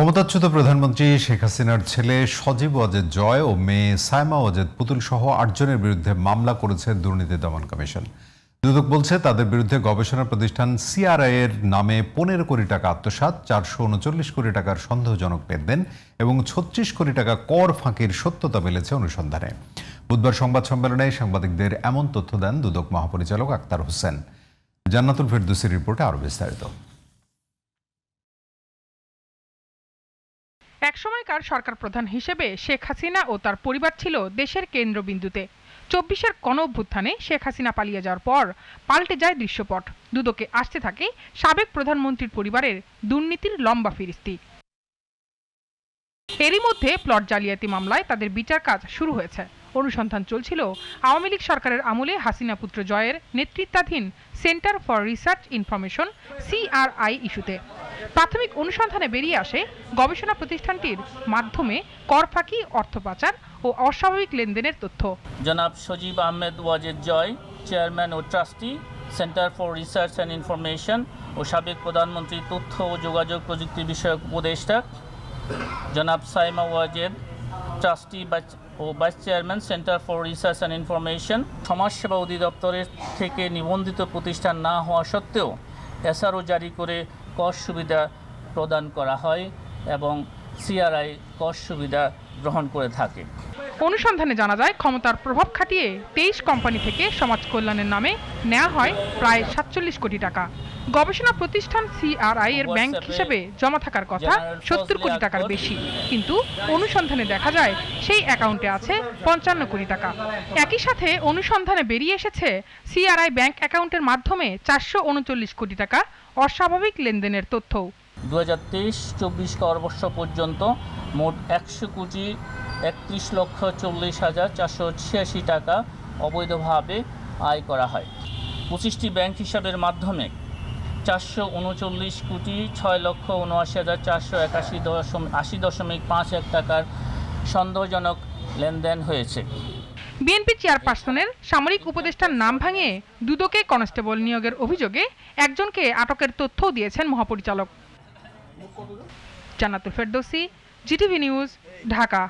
ক্ষমতাচ্যুত প্রধানমন্ত্রী শেখ হাসিনার ছেলে সজীব ওয়াজেদ জয় ও মেয়ে সায়মা ওয়াজেদ পুতুল সহ ৮ জনের বিরুদ্ধে মামলা করেছে দুর্নীতি দমন কমিশন। দুদক বলছে তাদের বিরুদ্ধে গবেষণা প্রতিষ্ঠান সিআরআই এর নামে ১৫ কোটি টাকা আত্মসাৎ, ৪৩৯ কোটি টাকার সন্দেহজনক লেনদেন এবং ৩৬ কোটি টাকা কর ফাঁকির সত্যতা মিলেছে অনুসন্ধানে। বুধবার সংবাদ সম্মেলনে সাংবাদিকদের এমন তথ্য দেন দুদক মহাপরিচালক আক্তার হোসেন। জান্নাতুল ফেরদৌসীর রিপোর্টে আরও বিস্তারিত। একসময়কার সরকার প্রধান হিসেবে শেখ হাসিনা ও তার পরিবার ছিল দেশের কেন্দ্রবিন্দুতে। ২৪-এর গণঅভ্যুত্থানে শেখ হাসিনা পালিয়ে যাওয়ার পর পাল্টে যায় দৃশ্যপট। দুদকে আসতে থাকে সাবেক প্রধানমন্ত্রীর পরিবারের দুর্নীতির লম্বা ফিরিস্তি। এরই মধ্যে প্লট জালিয়াতি মামলায় তাদের বিচার কাজ শুরু হয়েছে। অনুসন্ধান চলছিল আওয়ামী লীগ সরকারের আমলে হাসিনা পুত্র জয়ের নেতৃত্বাধীন centre for research information CRI ইস্যুতে। প্রাথমিক অনুসন্ধানে বেরিয়ে আসে গবেষণা প্রতিষ্ঠানটির মাধ্যমে কর ফাঁকি, অর্থ পাচার ও অস্বাভাবিক লেনদেনের তথ্য। জনাব সজীব আহমেদ ওয়াজেদ জয়, চেয়ারম্যান ও trustee, centre for research and information ও সাবেক প্রধানমন্ত্রী তথ্য ও যোগাযোগ প্রযুক্তি বিষয়ক উপদেষ্টা। জনাব সায়মা ওয়াজেদ, ট্রাস্টি ও vice chairman, centre for research and information. সমাজসেবা অধিদপ্তরের থেকে নিবন্ধিত প্রতিষ্ঠান না হওয়া সত্ত্বেও এসআরও জারি করে কর সুবিধা প্রদান করা হয় এবং সিআরআই কর সুবিধা গ্রহণ করে থাকে। অনুসন্ধানে জানা যায় ক্ষমতার প্রভাব খাটিয়ে ২৩ কোম্পানি থেকে সমাজ কল্যাণের নামে নেওয়া হয় প্রায় ৪৭ কোটি টাকা। গবেষণা প্রতিষ্ঠান সিআরআই এর ব্যাংক হিসেবে জমা থাকার কথা ৭০ কোটি টাকার বেশি, কিন্তু অনুসন্ধানে দেখা যায় সেই অ্যাকাউন্টে আছে ৫৫ কোটি টাকা। একই সাথে অনুসন্ধানে বেরিয়ে এসেছে সিআরআই ব্যাংক অ্যাকাউন্টের মাধ্যমে ৪৩৯ কোটি টাকা অস্বাভাবিক লেনদেনের তথ্য। ২০২৩-২৪ অর্থবর্ষ পর্যন্ত মোট ১00,৩১,৪০,৪৮৬ টাকা অবৈধভাবে আয় করা হয়। ২৫টি ব্যাংক হিসাবের মাধ্যমে ৪৩,৬,৭৯,৪৮০.৫১ টাকার সন্দেহজনক লেনদেন হয়েছে। বিএনপি চেয়ারপারসনের সামরিক উপদেষ্টার নাম ভাঙিয়ে দুদকে কনস্টেবল নিয়োগের অভিযোগে একজনকে আটকের তথ্যও দিয়েছেন মহাপরিচালক। জান্নাতুল ফেরদৌসী, জিটিভি নিউজ, ঢাকা।